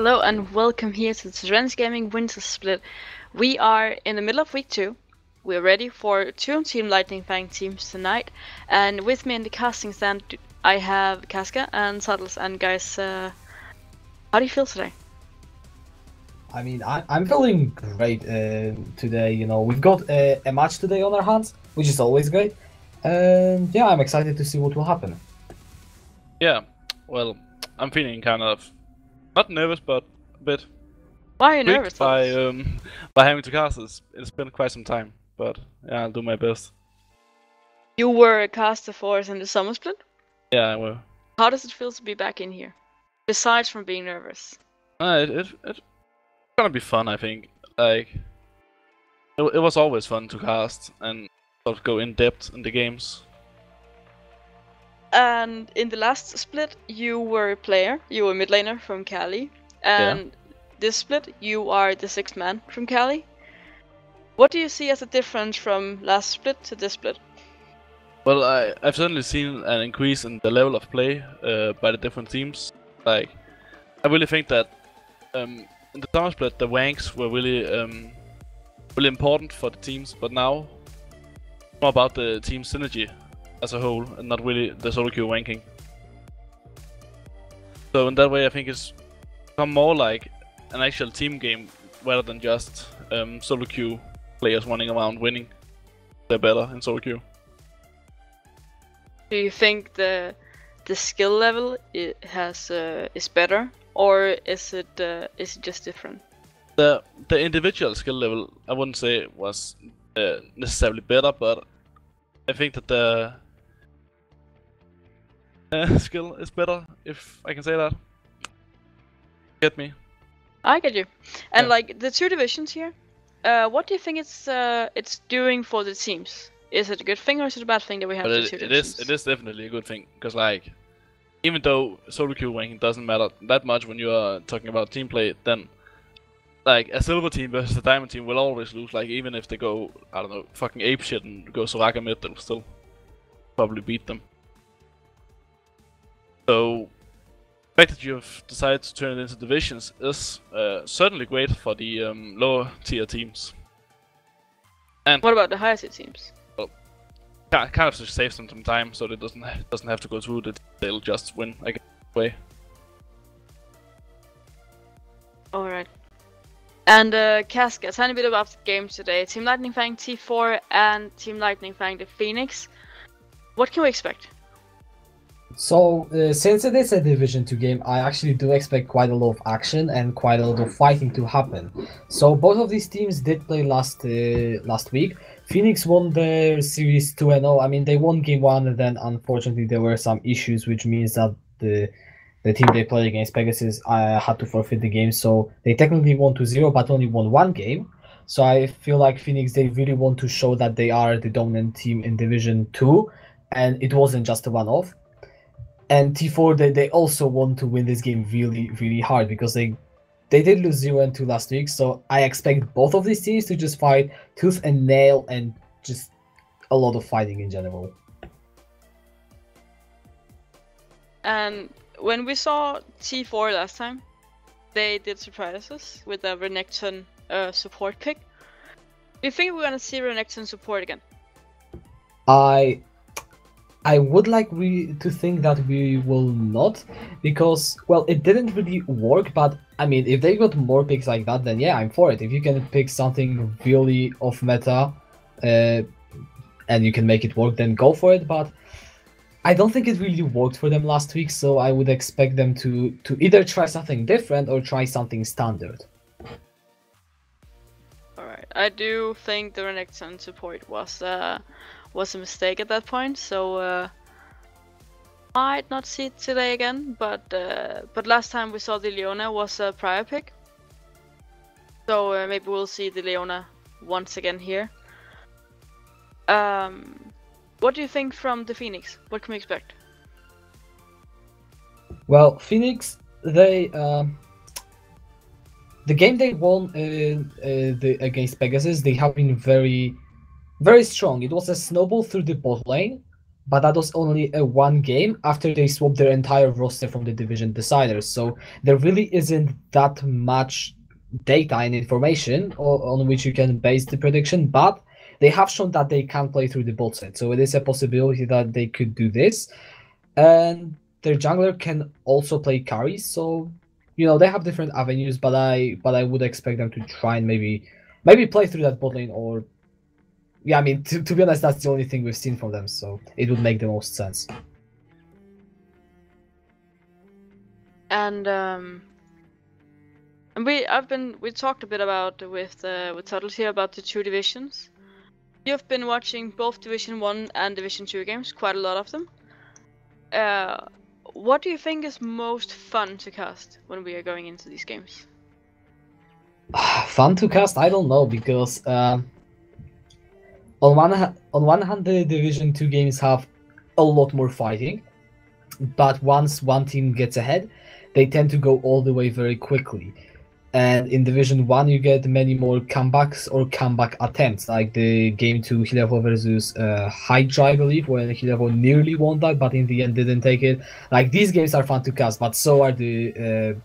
Hello and welcome here to the SRG Wintersplit. We are in the middle of week 2. We're ready for 2 Team Lightning Fang teams tonight, and with me in the casting stand I have Casca and Saddles. And guys, how do you feel today? I mean, I'm feeling great today. You know, we've got a match today on our hands, which is always great. And yeah, I'm excited to see what will happen. Yeah, well, I'm feeling kind of not nervous, but a bit. Why are you nervous? By having to cast this. It's been quite some time, but yeah, I'll do my best. You were a caster for us in the summer split. Yeah, I will. How does it feel to be back in here, besides from being nervous? It's gonna be fun, I think. Like, it was always fun to cast and sort of go in depth in the games. And in the last split, you were a player. You were a mid laner from Cali, and this split, you are the 6th man from Cali. What do you see as a difference from last split to this split? Well, I've certainly seen an increase in the level of play by the different teams. Like, I really think that in the summer split, the ranks were really really important for the teams, but now it's more about the team synergy as a whole, and not really the solo queue ranking. So in that way, I think it's become more like an actual team game rather than just solo queue players running around winning. They're better in solo queue. Do you think the skill level is better, or is it just different? The individual skill level, I wouldn't say was necessarily better, but I think that the skill is better, if I can say that. Get me? I get you. And Yeah. like the 2 divisions here, what do you think it's doing for the teams? Is it a good thing or is it a bad thing that we have the 2 divisions? It is definitely a good thing, because like, even though solo queue ranking doesn't matter that much when you are talking about team play, then like a silver team versus a diamond team will always lose. Like, even if they go, I don't know, fucking ape shit and go Soraka mid, they'll still probably beat them. So the fact that you've decided to turn it into divisions is certainly great for the lower tier teams. And What about the higher tier teams? kind of just saves them some time, so it doesn't have to go through it. They'll just win, I guess, way. Alright. And Casca, a tiny bit about the game today. Team Lightning Fang T4 and Team Lightning Fang the Phoenix. What can we expect? So since it is a Division 2 game, I actually do expect quite a lot of action and quite a lot of fighting to happen. So both of these teams did play last week. Phoenix won their series 2-0. I mean, they won game 1, and then unfortunately there were some issues, which means that the team they played against, Pegasus, had to forfeit the game. So they technically won 2-0, but only won 1 game. So I feel like Phoenix, they really want to show that they are the dominant team in Division 2, and it wasn't just a one-off. And T4, they also want to win this game really, really hard, because they did lose 0-2 last week. So I expect both of these teams to just fight tooth and nail, and just a lot of fighting in general. And when we saw T4 last time, they did surprise us with a Renekton support pick. Do you think we're gonna see Renekton support again? I would like to think that we will not, because, well, it didn't really work. But I mean, if they got more picks like that, then yeah, I'm for it. If you can pick something really off meta and you can make it work, then go for it. But I don't think it really worked for them last week, so I would expect them to either try something different or try something standard. Alright, I do think the Renekton support was a mistake at that point, so might not see it today again, but last time we saw the Leona was a prior pick, so maybe we'll see the Leona once again here. What do you think from the Phoenix? What can we expect? Well, Phoenix, the game they won against Pegasus, they have been very, very strong. It was a snowball through the bot lane, but that was only a one game after they swapped their entire roster from the division deciders. So there really isn't that much data and information on which you can base the prediction, but they have shown that they can play through the bot set. So it is a possibility that they could do this. And their jungler can also play carries, so they have different avenues, but I would expect them to try and maybe play through that bot lane, or I mean, to be honest, that's the only thing we've seen from them, so it would make the most sense. And we talked a bit about with Tuttles here about the two divisions. You've been watching both Division 1 and Division 2 games, quite a lot of them. What do you think is most fun to cast when we are going into these games? Fun to cast? I don't know, because on one hand, the Division 2 games have a lot more fighting, but once one team gets ahead, they tend to go all the way very quickly. And in Division 1, you get many more comebacks or comeback attempts, like the game 2 Hilevo versus Hydra, I believe, when Hilevo nearly won that, but in the end didn't take it. Like, these games are fun to cast, but so are the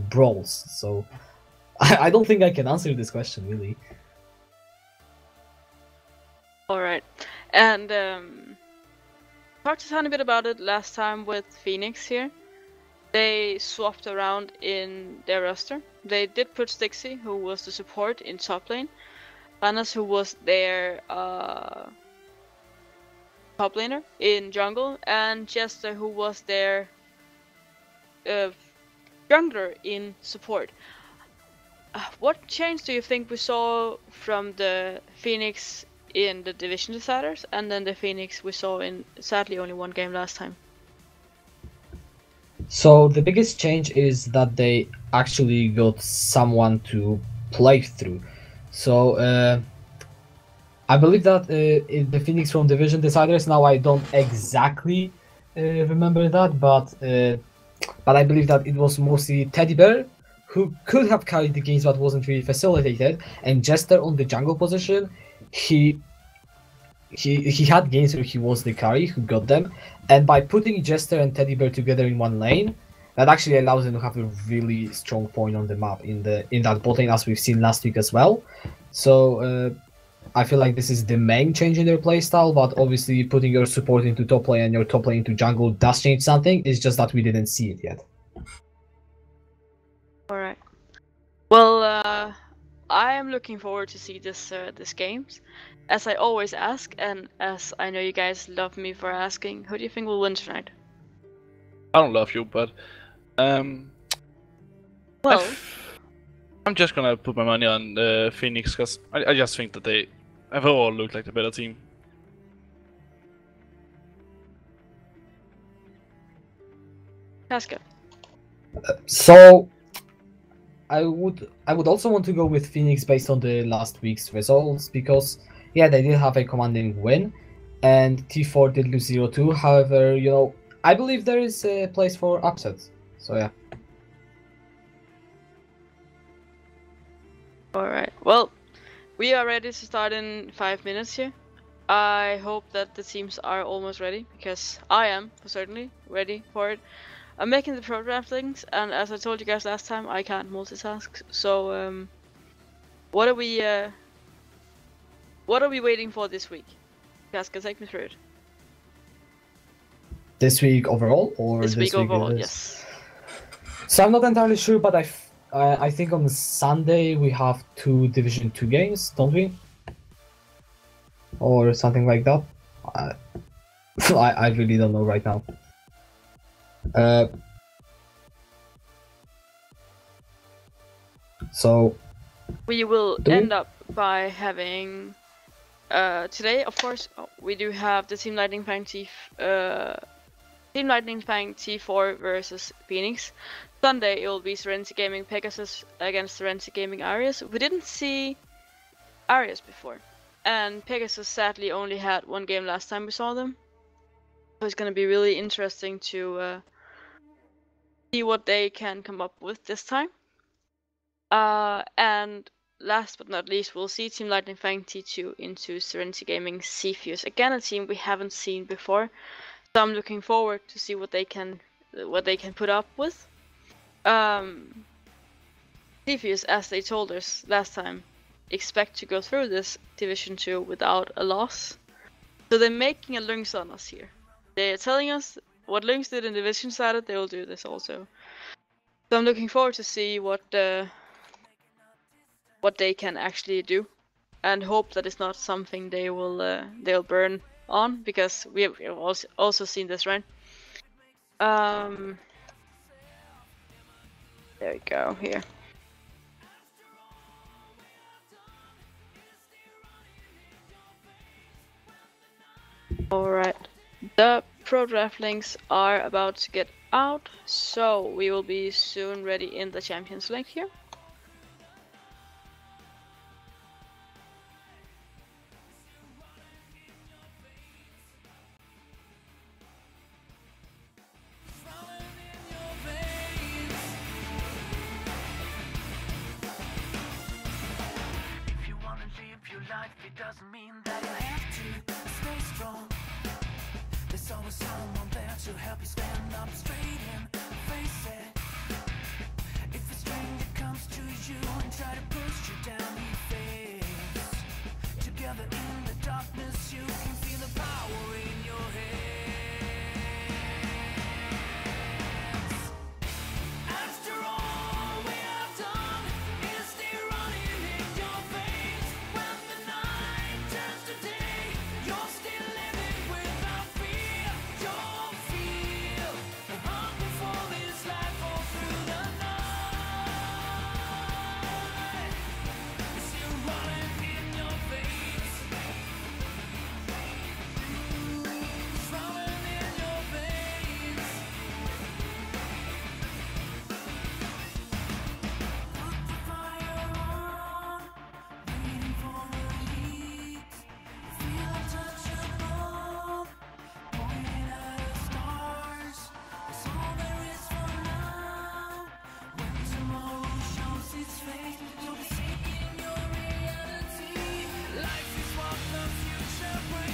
brawls. So I don't think I can answer this question, really. Alright. And talked a tiny bit about it last time with Phoenix here. They swapped around in their roster. They did put Stixie, who was the support, in top lane. Vanas, who was their top laner, in jungle. And Jester, who was their jungler, in support. What change do you think we saw from the Phoenix in the division deciders, and then the Phoenix we saw in sadly only one game last time? So the biggest change is that they actually got someone to play through. So I believe that in the Phoenix from Division Deciders, now I don't exactly remember that, but I believe that it was mostly Teddy Bear, who could have carried the games but wasn't really facilitated, and Jester on the jungle position. He had games where he was the carry who got them, and by putting Jester and Teddy Bear together in one lane, that actually allows them to have a really strong point on the map in that bot lane, as we've seen last week as well. So I feel like this is the main change in their playstyle, but obviously putting your support into top lane and your top lane into jungle does change something. It's just that we didn't see it yet. Alright. Well, I am looking forward to see this games. As I always ask, and as I know you guys love me for asking, who do you think will win tonight? I don't love you, but well, I'm just gonna put my money on Phoenix, because I just think that they overall look like the better team. Casca. So I would also want to go with Phoenix based on the last week's results, because yeah, they did have a commanding win, and T4 did lose 0-2. However, I believe there is a place for upsets. So yeah. Alright, well, we are ready to start in 5 minutes here. I hope that the teams are almost ready, because I am certainly ready for it. I'm making the pro draft things, and as I told you guys last time, I can't multitask. So, what are we waiting for this week? Casca, take me through it. This week overall, or this week overall? Yes. So I'm not entirely sure, but I think on Sunday we have 2 Division 2 games, don't we? Or something like that. I really don't know right now. So we will end up by having today, of course, we do have the Team Lightning Fang T4 versus Phoenix. Sunday it will be Serenity Gaming Pegasus against Serenity Gaming Arias. We didn't see Arias before, and Pegasus sadly only had one game last time we saw them. So it's gonna be really interesting to see what they can come up with this time. And last but not least, we'll see Team Lightning Fang T2 into Serenity Gaming Cepheus. Again, a team we haven't seen before, so I'm looking forward to see what they can put up with. Cepheus, as they told us last time, expect to go through this Division 2 without a loss. So they're making a Lynx on us here. They're telling us what Lynx did in Division Started, they will do this also. So I'm looking forward to see what they can actually do, and hope that it's not something they'll burn on, because we have also seen this, right? There we go here. Alright, the Pro Draft links are about to get out, so we will be soon ready in the Champions League here. It doesn't mean that you have to stay strong. There's always someone there to help you stand up straight and face it. If a stranger comes to you and try to push you down, you face. Together in the darkness, you can feel the power in your hands. After all we have done is stay running in your veins. When the night turns to day, you're still living without fear. You'll feel the hunger for this life all through the night. It's still running in your veins. It's running in your veins. Put the fire on, waiting for the heat. Feel untouchable, pointing at the stars. It's all there is for now. When tomorrow shows its face, you'll be seeking your reality. Life is what the future brings.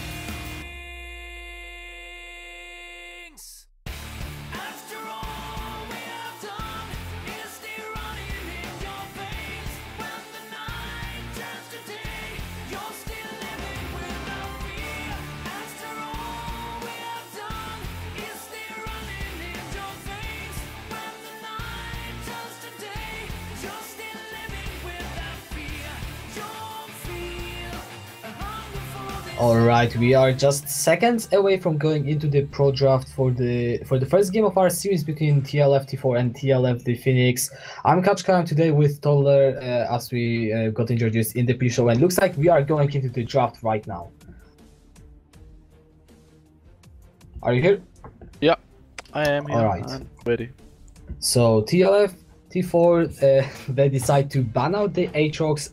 After all we have done is stay running in your veins. When the night turns to day, you're still living without fear. After all we have done is stay running in your veins. When the night turns to day, you're still living without fear. You'll feel a hunger for this. Alright, we are just seconds away from going into the pro draft for the first game of our series between TLF T4 and TLF The Phoenix. I'm Kachka, today with Toddler as we got introduced in the pre-show, and looks like we are going into the draft right now. Are you here? Yeah, I am here. Alright. I'm ready. So TLF T4 they decide to ban out the Aatrox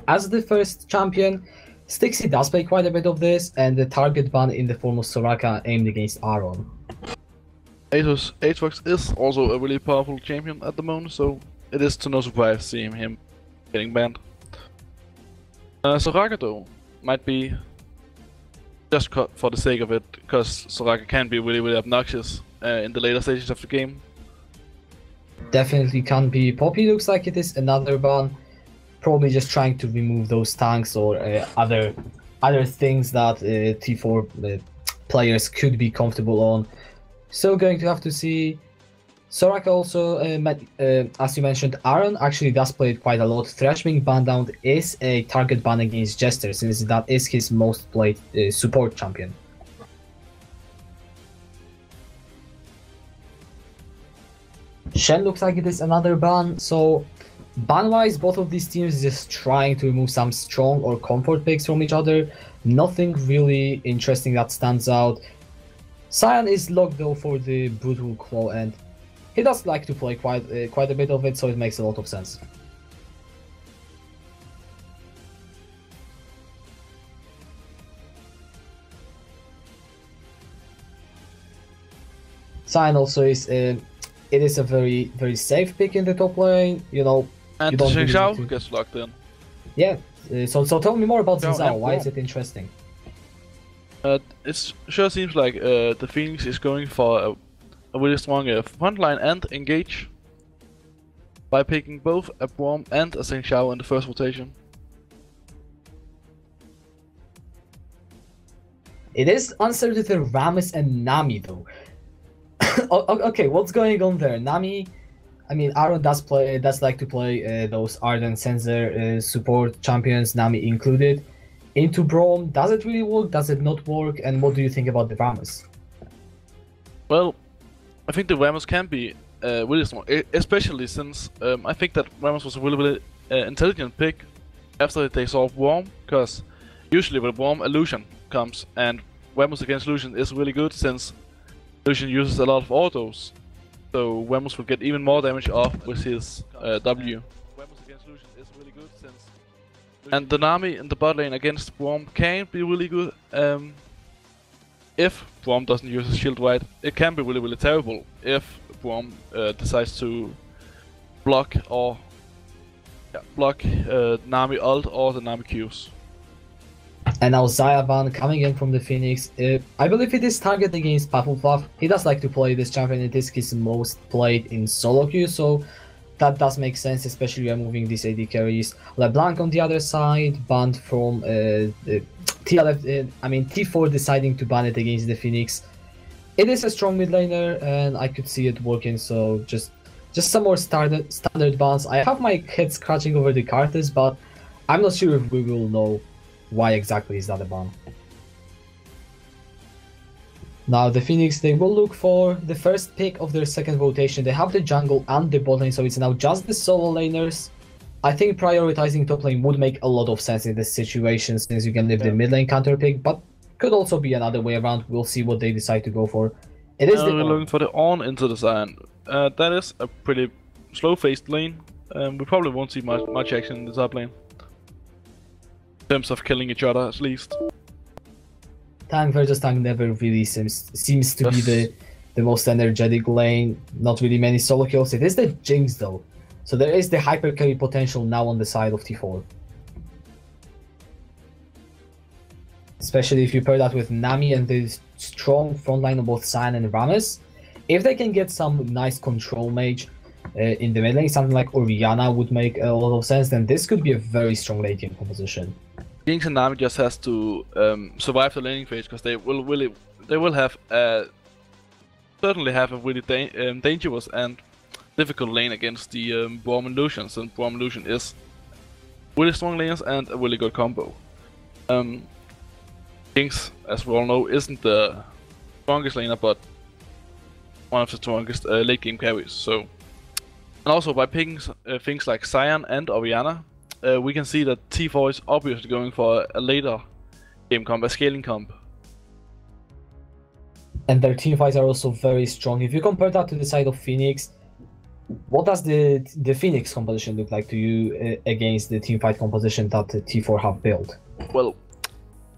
as the first champion. Stixie does play quite a bit of this, and the target ban in the form of Soraka aimed against Aaron. Aatrox is also a really powerful champion at the moment, so it is to no surprise seeing him getting banned. Soraka though might be just for the sake of it, because Soraka can be really obnoxious in the later stages of the game. Definitely can be. Poppy looks like it is another ban. Probably just trying to remove those tanks or other things that T4 players could be comfortable on. So going to have to see. Soraka also, as you mentioned, Aaron actually does play it quite a lot. Thresh being banned down is a target ban against Jester, since that is his most played support champion. Shen looks like it is another ban, so ban-wise, both of these teams just trying to remove some strong or comfort picks from each other. Nothing really interesting that stands out. Cyan is locked though for the Brutal Claw, and he does like to play quite a bit of it, so it makes a lot of sense. Cyan also is it is a very safe pick in the top lane. You know, And you don't Sheng really Xiao need to- gets locked in. Yeah. So tell me more about Yeah, Xin Zhao. and Why is Braum. it interesting? It sure seems like the Phoenix is going for a really strong frontline and engage by picking both a Braum and a Zheng Xiao in the first rotation. It is uncertain with Rammus and Nami though. Okay, what's going on there? Nami, I mean, Aaron does like to play those Ardent Sensor support champions, Nami included, into Braum. Does it really work? Does it not work? And what do you think about the Rammus? Well, I think the Ramos can be really strong, especially since I think that Ramos was a really intelligent pick after they saw Worm, because usually with Worm, Illusion comes, and Ramos against Illusion is really good since Illusion uses a lot of autos, so Ramos will get even more damage off with his W. Ramos against Illusion is really good since... And the Nami in the bot lane against Worm can be really good. If Braum doesn't use his shield right, it can be really terrible if Braum decides to block Nami ult or the Nami Qs. And now Zayavan coming in from the Phoenix. I believe it is target against Pufflepuff. He does like to play this champion. It is his most played in solo queue, so that does make sense, especially removing these AD carries. LeBlanc on the other side, banned from TLF. T4 deciding to ban it against the Phoenix. It is a strong mid laner, and I could see it working. So just some more standard bans. I have my head scratching over the Carters, but I'm not sure if we will know why exactly is that a ban. Now the Phoenix, they will look for the first pick of their second rotation. They have the jungle and the bot lane, so it's now just the solo laners. I think prioritizing top lane would make a lot of sense in this situation, since you can leave the mid lane counter pick, but could also be another way around. We'll see what they decide to go for. It is We're looking for the on into the Zion. That is a pretty slow-faced lane. We probably won't see much action in the top lane. In terms of killing each other, at least. Tank versus tank never really seems to be the most energetic lane. Not really many solo kills. It is the Jinx though. So there is the hyper carry potential now on the side of T4. Especially if you pair that with Nami and the strong frontline of both Cyan and Rammus. If they can get some nice control mage in the mid lane, something like Orianna would make a lot of sense, then this could be a very strong late game composition. Jinx and Nami just has to survive the laning phase, because they will have certainly have a really dangerous and difficult lane against the Braum and Lucian, since Braum and Lucian is really strong laners and a really good combo. Jinx, as we all know, isn't the strongest laner, but one of the strongest late game carries. So, and also by picking things like Cyan and Orianna, we can see that T4 is obviously going for a later game comp, a scaling comp. And their team fights are also very strong. If you compare that to the side of Phoenix, what does the Phoenix composition look like to you against the team fight composition that T4 have built? Well,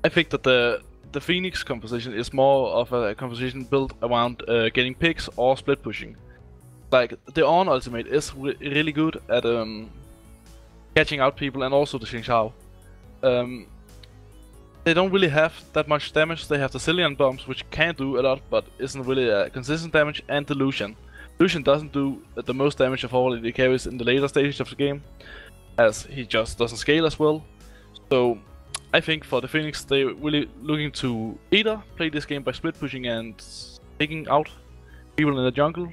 I think that the Phoenix composition is more of a composition built around getting picks or split pushing. Like, the On ultimate is really good at catching out people, and also the Xing Xiao. They don't really have that much damage. They have the Cillian bombs, which can do a lot, but isn't really consistent damage, and the Lucian. Lucian doesn't do the most damage of all the carries in the later stages of the game, as he just doesn't scale as well. So I think for the Phoenix, they're really looking to either play this game by split pushing and taking out people in the jungle,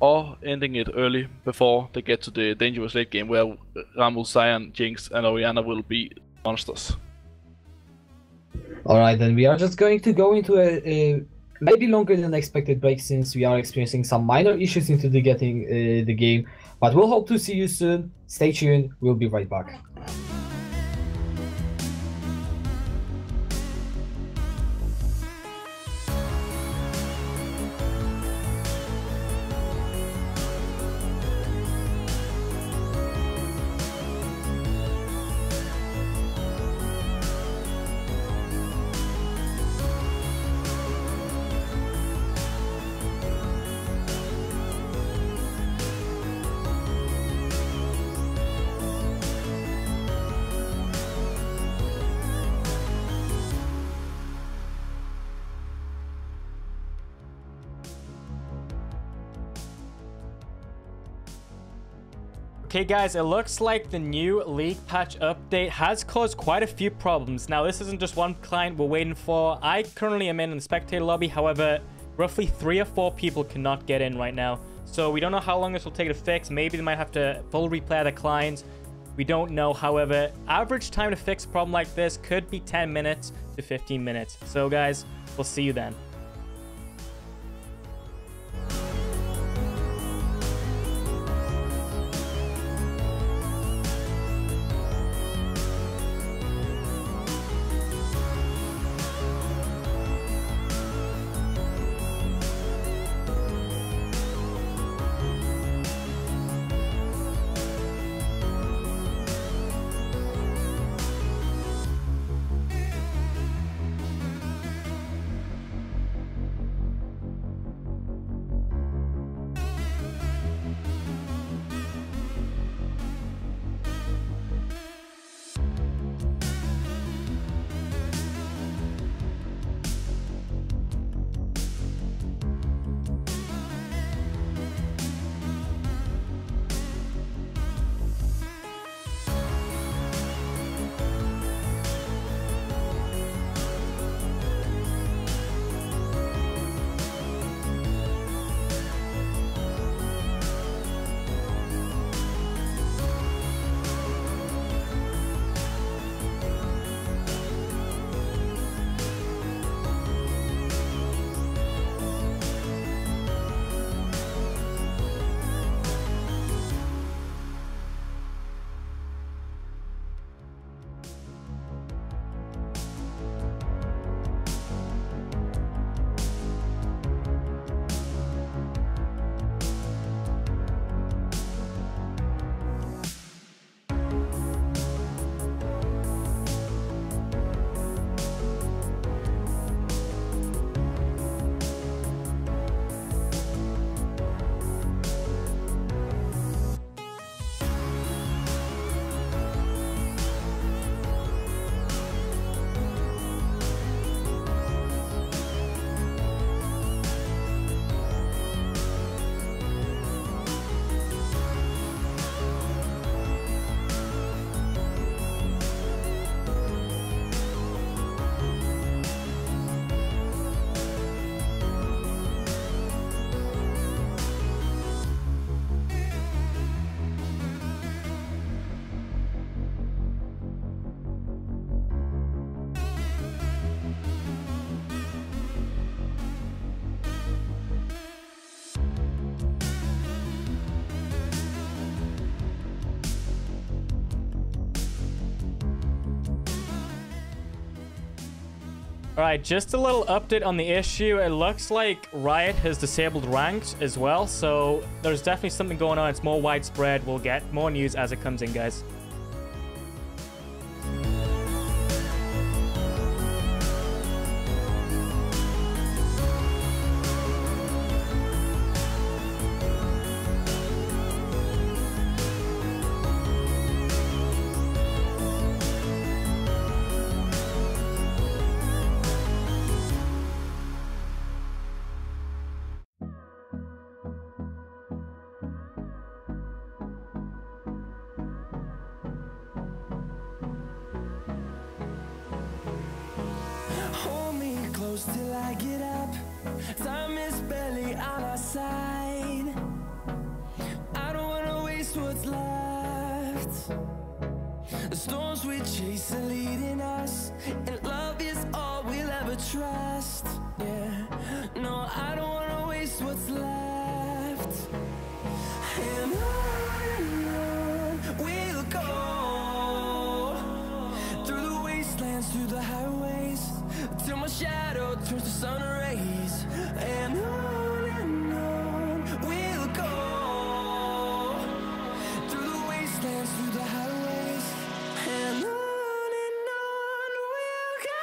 or ending it early before they get to the dangerous late game where Rammus, Cyan, Jinx and Orianna will be monsters. Alright, then we are just going to go into a maybe longer than expected break, since we are experiencing some minor issues into getting the game. But we'll hope to see you soon. Stay tuned, we'll be right back. Okay guys, it looks like the new league patch update has caused quite a few problems. Now this isn't just one client we're waiting for. I currently am in the spectator lobby, however, roughly 3 or 4 people cannot get in right now. So we don't know how long this will take to fix. Maybe they might have to full replay the clients. We don't know. However, average time to fix a problem like this could be 10 minutes to 15 minutes. So guys, we'll see you then. Alright, just a little update on the issue. It looks like Riot has disabled ranked as well, so there's definitely something going on. It's more widespread. We'll get more news as it comes in, guys. Hold me close till I get up. Time is barely on our side. I don't wanna waste what's left. The storms we chase are leading us, and love is all we'll ever trust. Yeah, no, I don't wanna waste what's left. And on we'll go, through the wastelands, through the highways, till my shadow turns to sun rays. And on we'll go, through the wastelands, through the highways. And on we'll go.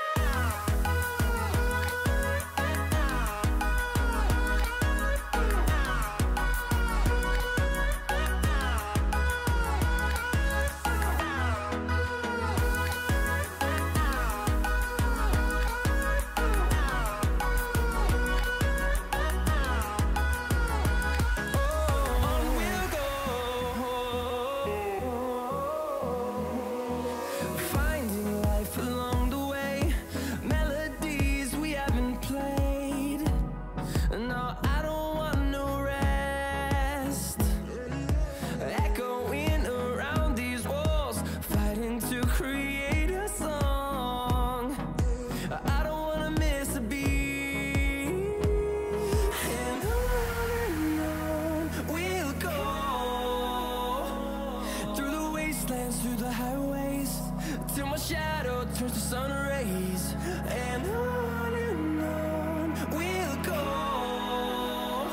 wastelands, through the highways, till my shadow turns to sun rays. And on we'll go,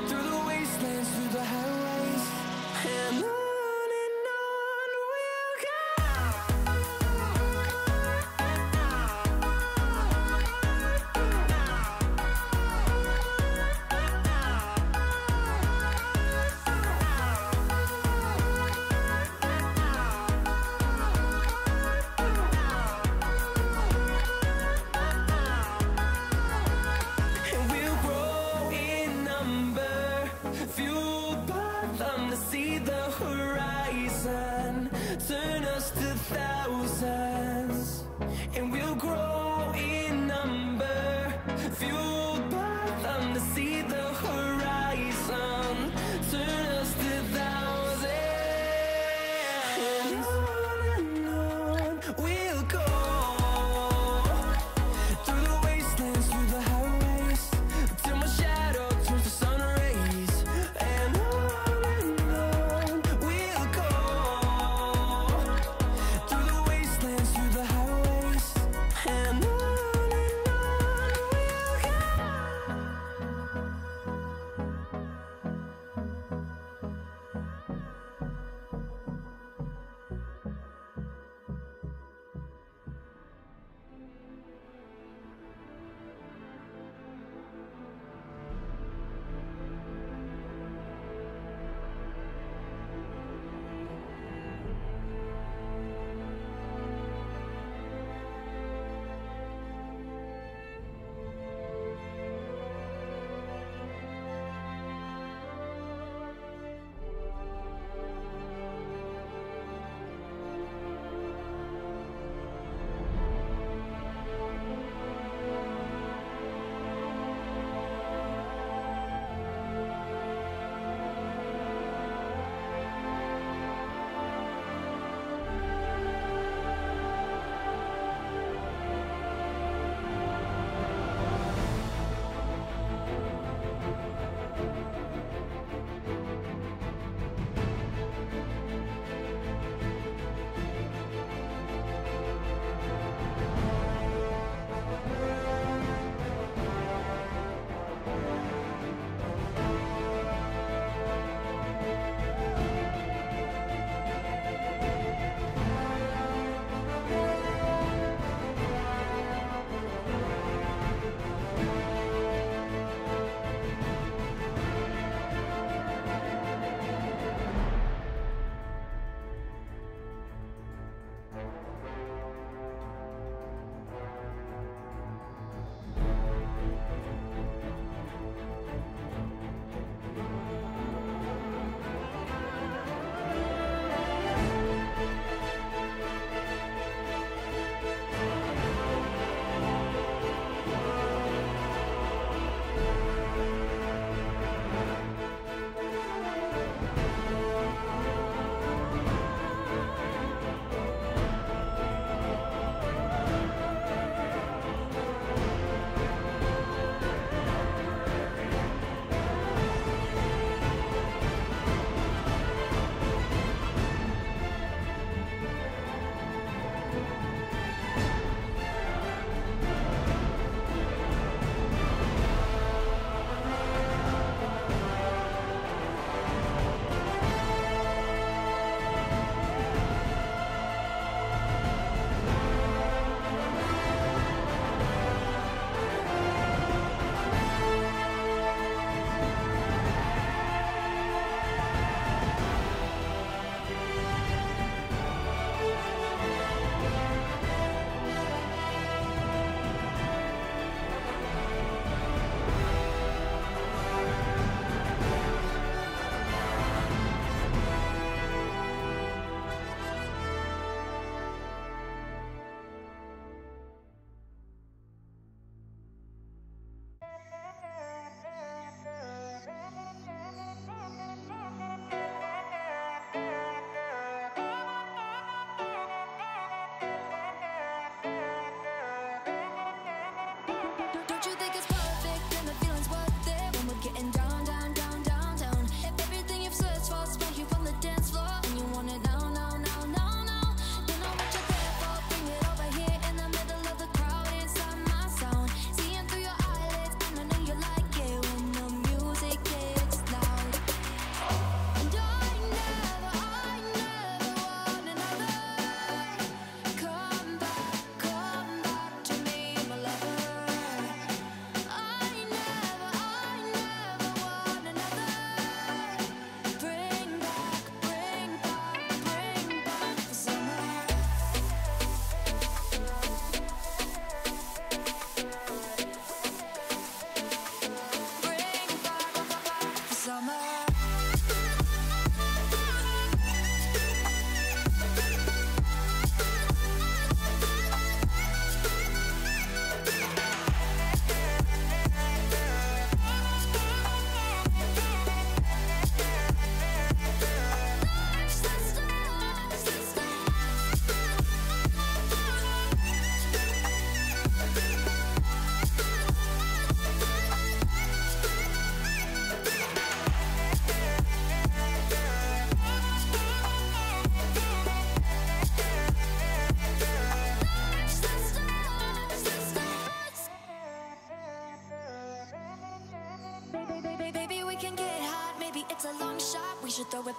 through the wastelands, through the highways, and on we'll go. And we'll grow in number, fueled by them to see the horizon, turn us to thousands. And we'll grow in number, fueled by them to see the horizon, turn us to thousands. And on we'll go, through the wastelands, through the highways, till my shadow turns to sun rays. And on we'll go, through the wastelands, through the highways, and on we'll go.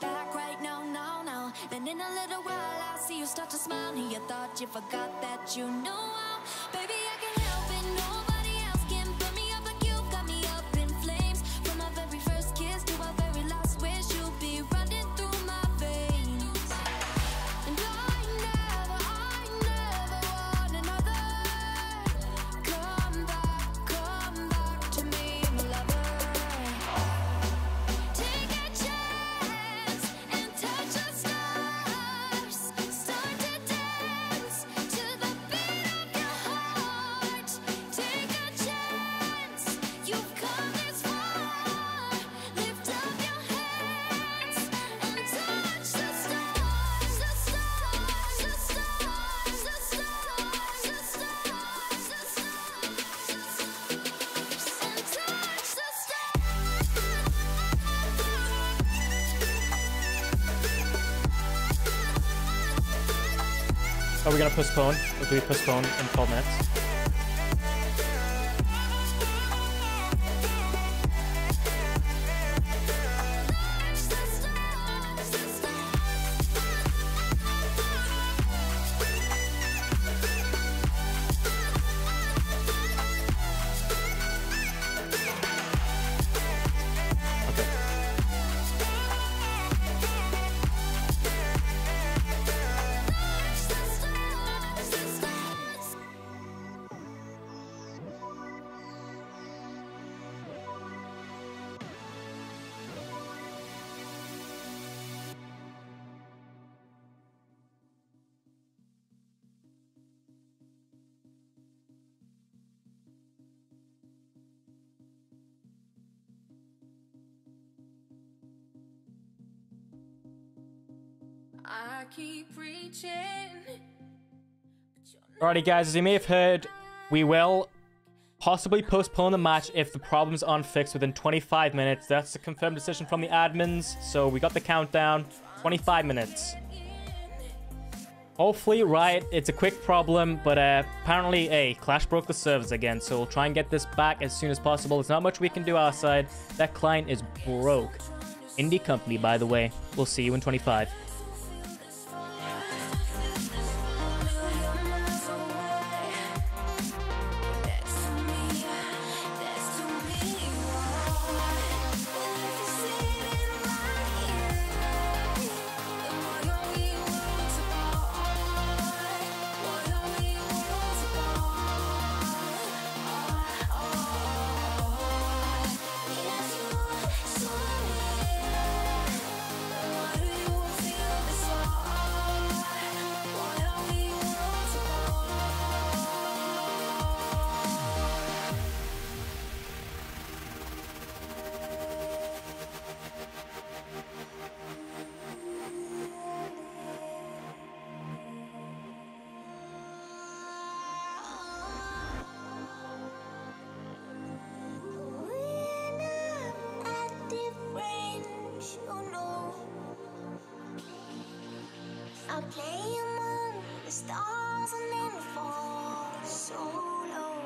back right now, now, now. Then in a little while I'll see you start to smile. And you thought you forgot that you knew how. Baby, I can help it, nobody else can burn me up like you got me up in flames. From our very first kiss to our very last wish, you'll be running through my veins. And I never want another. Come back to me, my lover. Take a chance and touch the stars. Start to dance to the beat of your heart. Take a chance, you've come this far. Lift up your hands and touch the stars, the stars, the stars, the stars, the stars, the stars, and touch the Are we gonna postpone? Or do we postpone in 12 minutes? I keep reaching. Alrighty guys, as you may have heard, we will possibly postpone the match if the problems aren't fixed within 25 minutes. That's a confirmed decision from the admins, so we got the countdown, 25 minutes. Hopefully, right, it's a quick problem, but apparently, Clash broke the servers again, so we'll try and get this back as soon as possible. There's not much we can do our side. That client is broke. Indie company, by the way. We'll see you in 25. I'll play among the stars and then fall so low.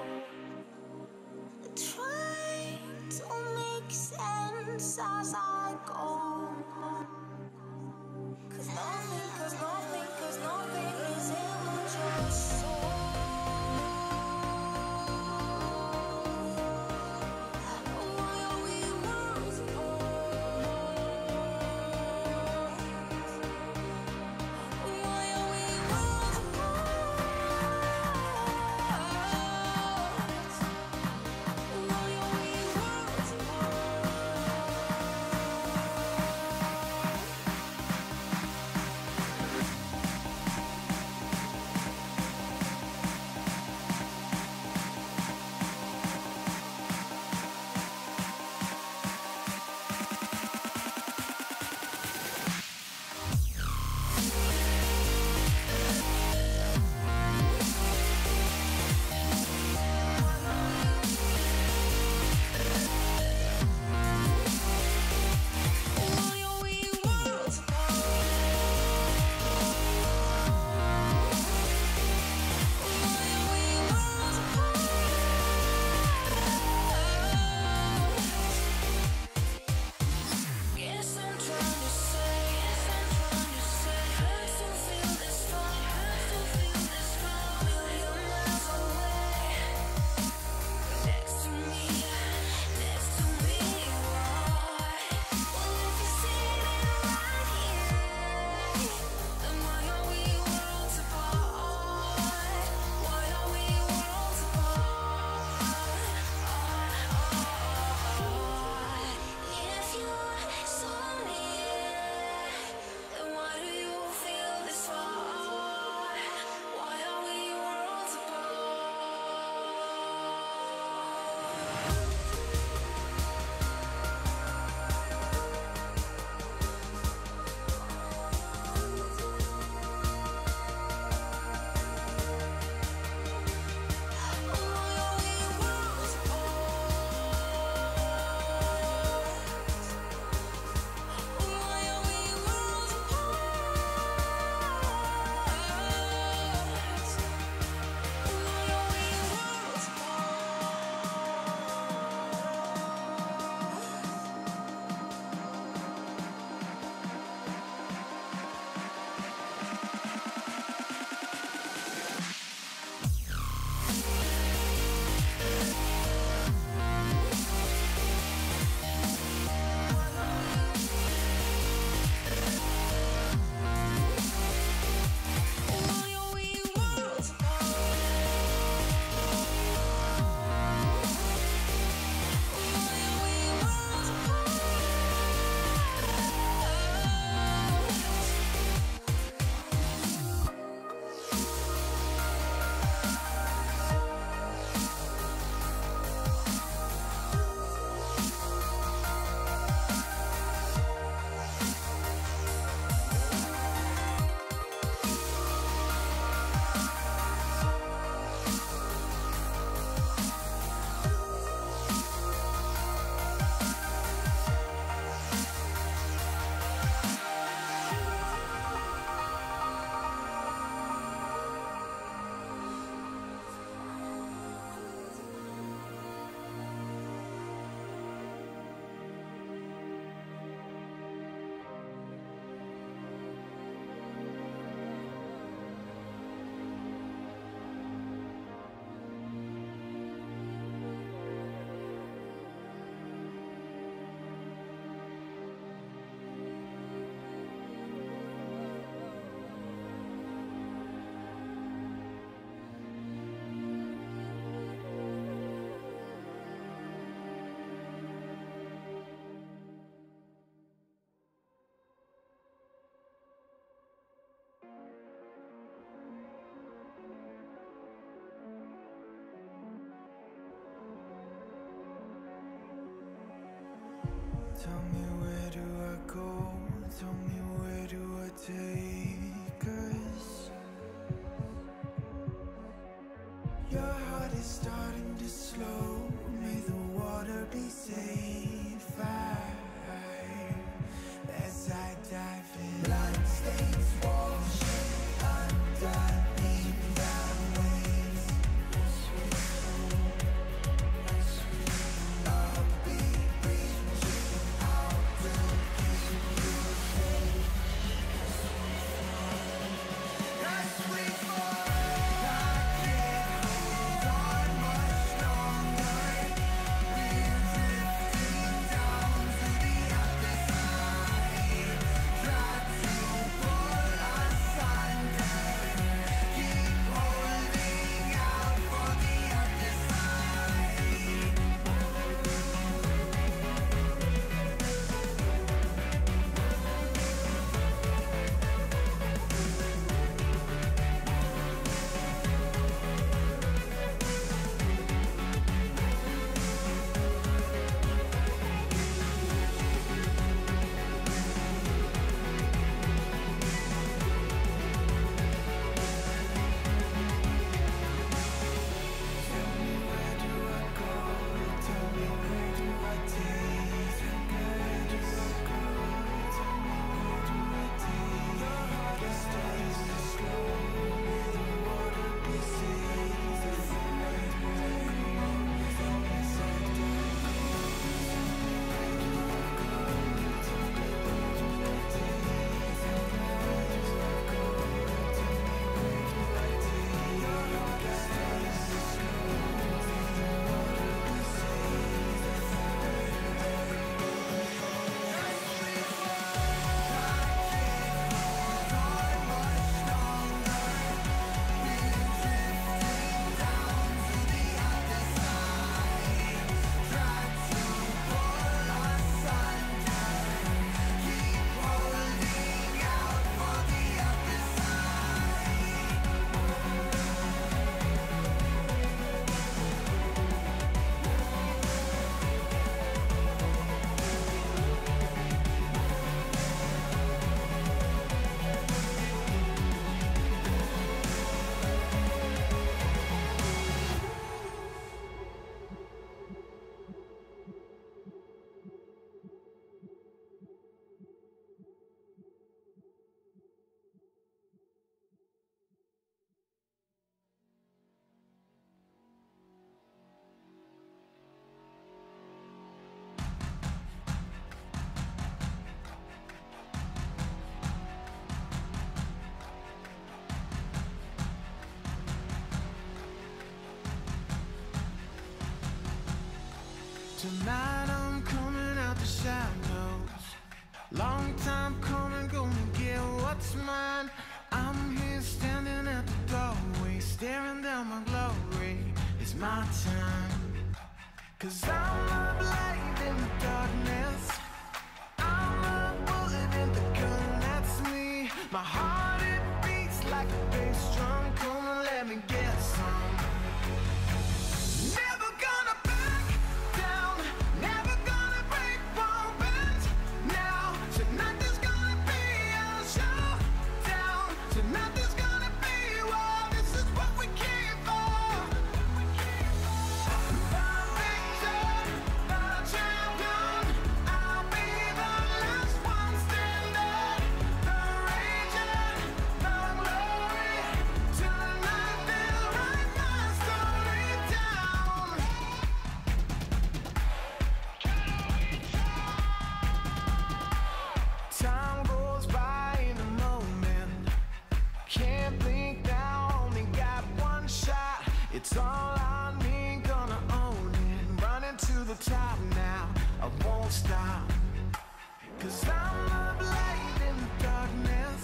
Try to make sense as I go. Cause nothing is in your soul. Why are we worlds apart? Why are we worlds apart? Tell me where do I go? Tell me where do I take us? Your heart is starting to slow. May the water be safe. As I dive in, bloodstains washing underneath the waves. I'll be reaching out to keep you safe. As we fall, I can't hold on much longer. We're drifting down to the other side. Try to pull us under. Keep holding out for the other side. Tell me where do I go? Tell me where do I take? Where do I go? Tell me where do I take? Your heart is starting to slow. May the water be safe. Where do I go? Yes, I do. Where do I go? Tell me where do I take? Where do I go? Tell me where do I take? Your heart is starting to slow. May the water be safe. As we fall, I can't hold on much longer. We're drifting down to the other side. Try to pull us under. Keep holding out for the other side. Tonight I'm coming out the shadows. Long time coming, gonna get what's mine. I'm here standing at the doorway, staring down my glory. It's my time. 'Cause I'm a light in the darkness. I'm a bullet in the gun, that's me. My heart, it beats like a bass drum. Come and let me get some. Never gonna back down, never gonna break, won't bend now. Tonight there's gonna be a showdown. Tonight there's gonna be war. This is what we came for. The victor, the champion. I'll be the last one standing. The raging, the glory. Tonight they'll write my story down. Time goes by in a moment. Can't blink now, only got one shot. It's all I need, gonna own it. Running to the top now, I won't stop. 'Cause I'm a light in the darkness.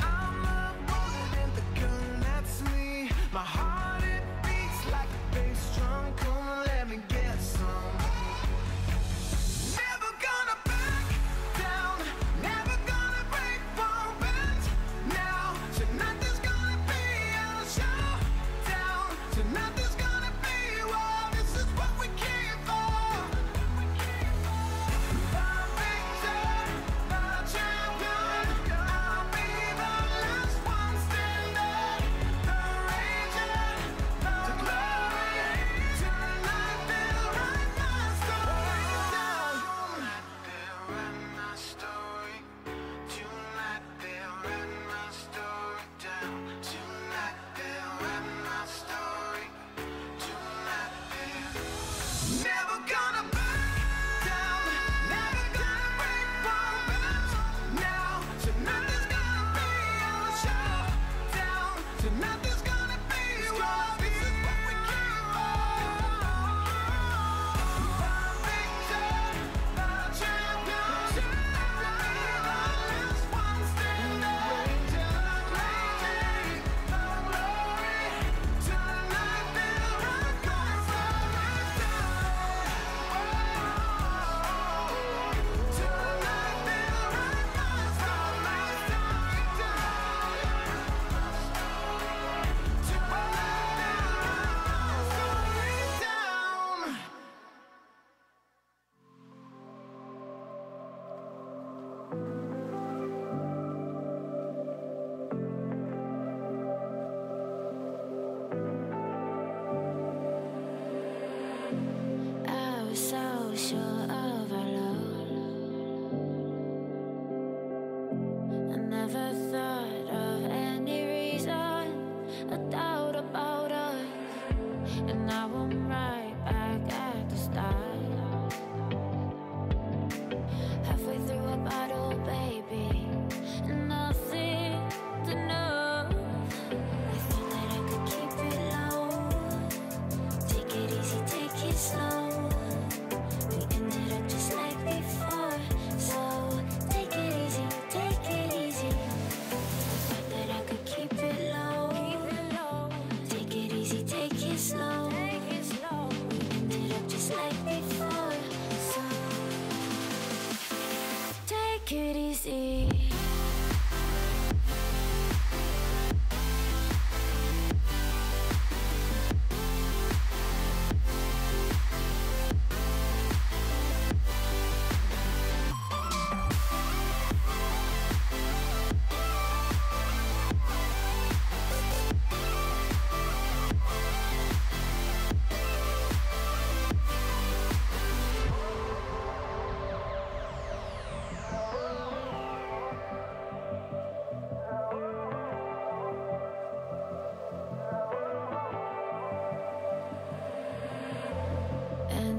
I'm a bullet in the gun, that's me. My heart, it beats like a bass drum. Come and let me get some. Never gonna back down, never gonna break, won't bend now. Tonight there's gonna be a showdown. Tonight there's gonna be war. This is what we came for.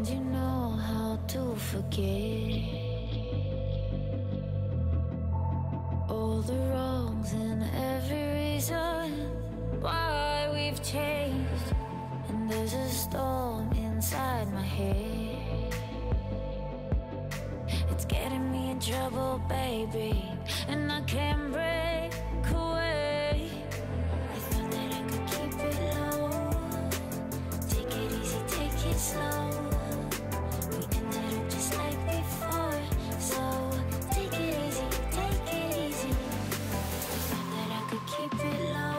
And you know how to forget all the wrongs and every reason why we've changed. And there's a storm inside my head. It's getting me in trouble, baby, and I can't break away. I thought that I could keep it low. Take it easy, take it slow. We ended up just like before, so take it easy, take it easy. I thought that I could keep it low.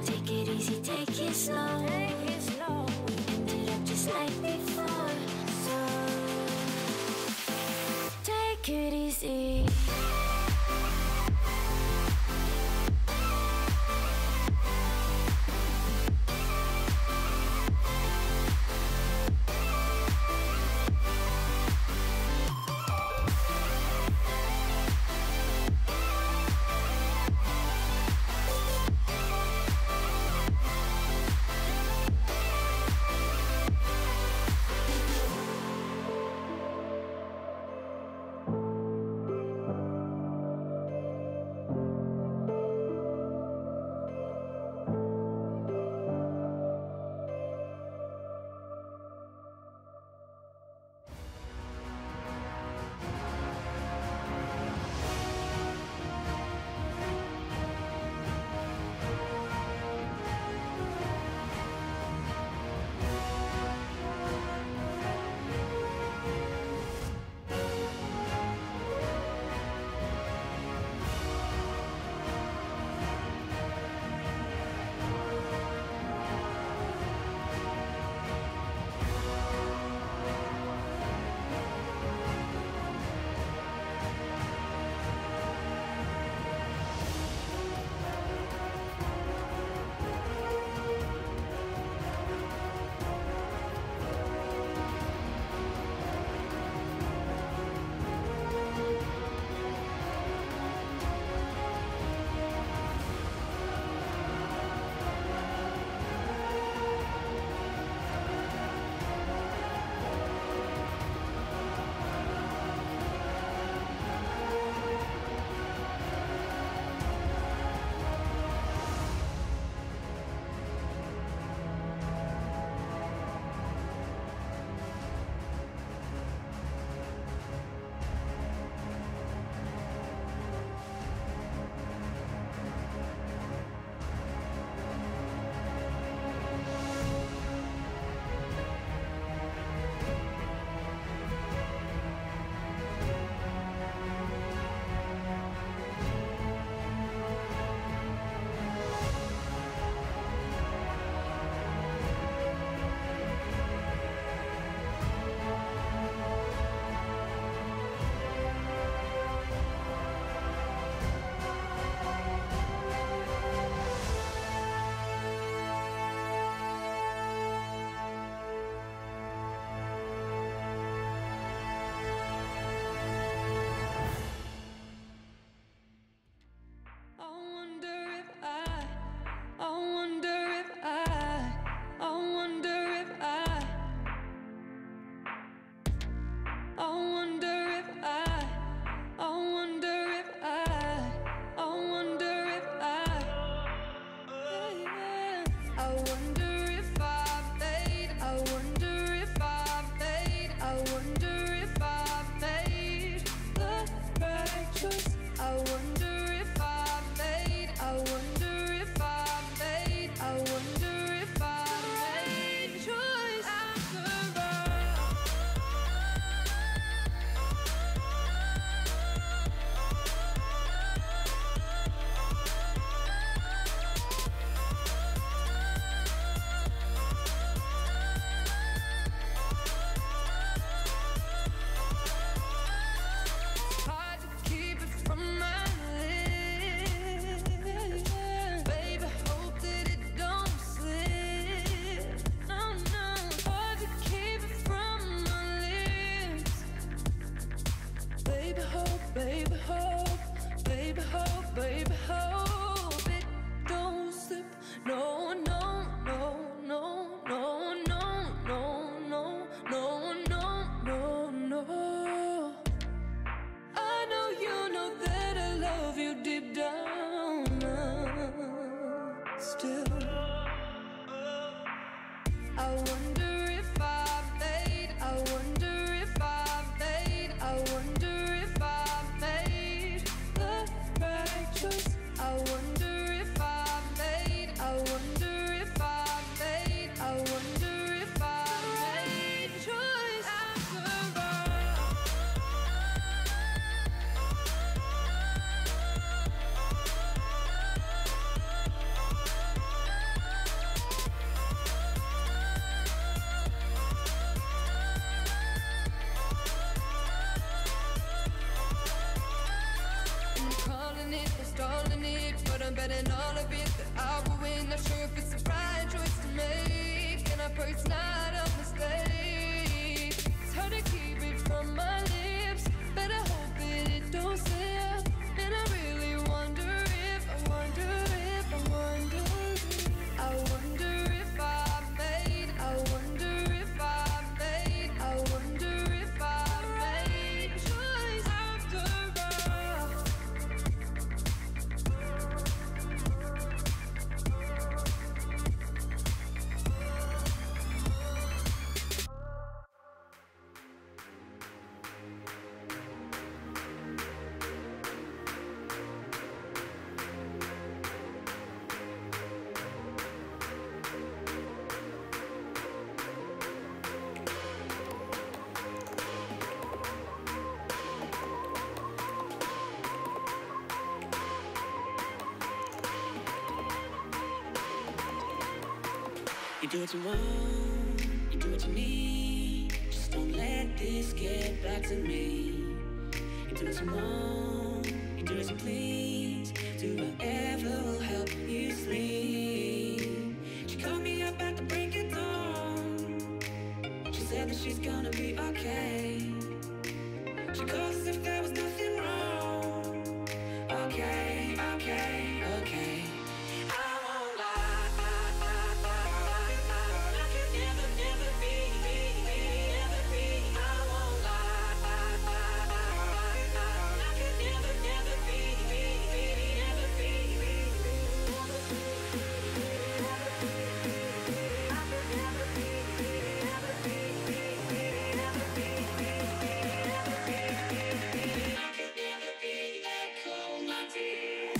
Take it easy, take it slow. We ended up just like before, so take it easy. I'm betting all of it that I will win. Not sure if it's the right choice to make, and I pray it's not a mistake. It's hard to keep it from my lips, but I hope that it don't slip. And I really wonder if I wonder if I wonder I wonder if I made I wonder if I made I wonder if I made choice after all. You do what you want, you do what you need. Just don't let this get back to me. You do what you want, you do as you please. Do whatever will help you sleep. She called me up at the break of dawn. She said that she's gonna be okay. She calls as if there was nothing wrong. Okay, okay, okay. I won't lie. I could never, never be, never be. I won't lie. I could never, never be, never be. I could never be, never be, never be, I could never be that cold, my dear.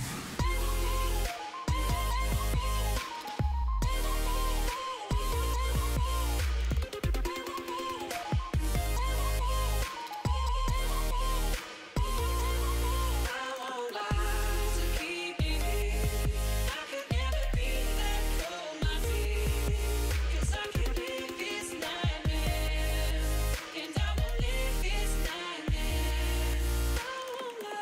I won't lie to keep you here. I could never be that cold, my dear. 'Cause I can live this nightmare, and I won't live this nightmare. I won't lie.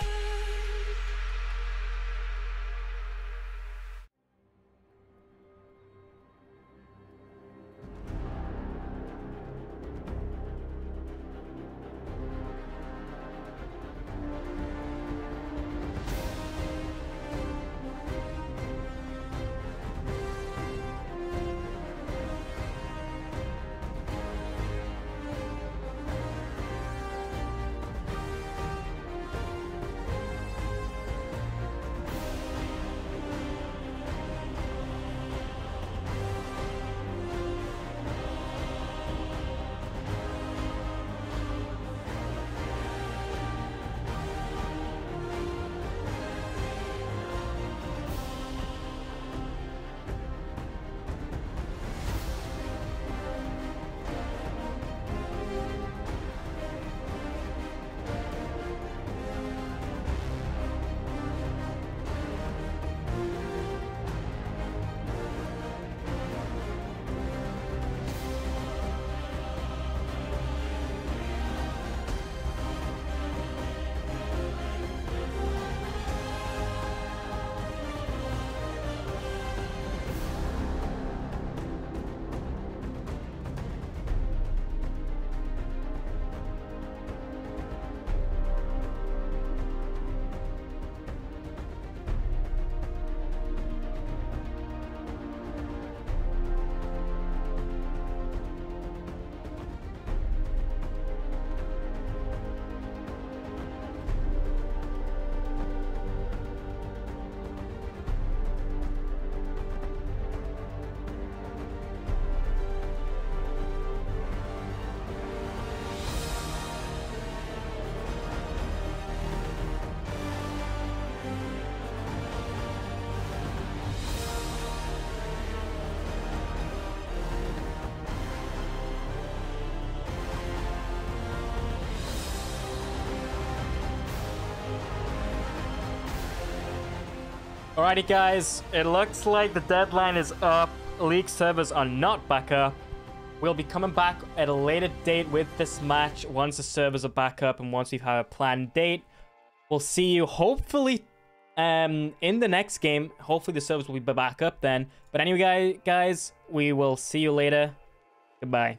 Alrighty guys, it looks like the deadline is up. League servers are not back up. We'll be coming back at a later date with this match once the servers are back up and once we've had a planned date. We'll see you hopefully in the next game. Hopefully the servers will be back up then. But anyway, guys, we will see you later. Goodbye.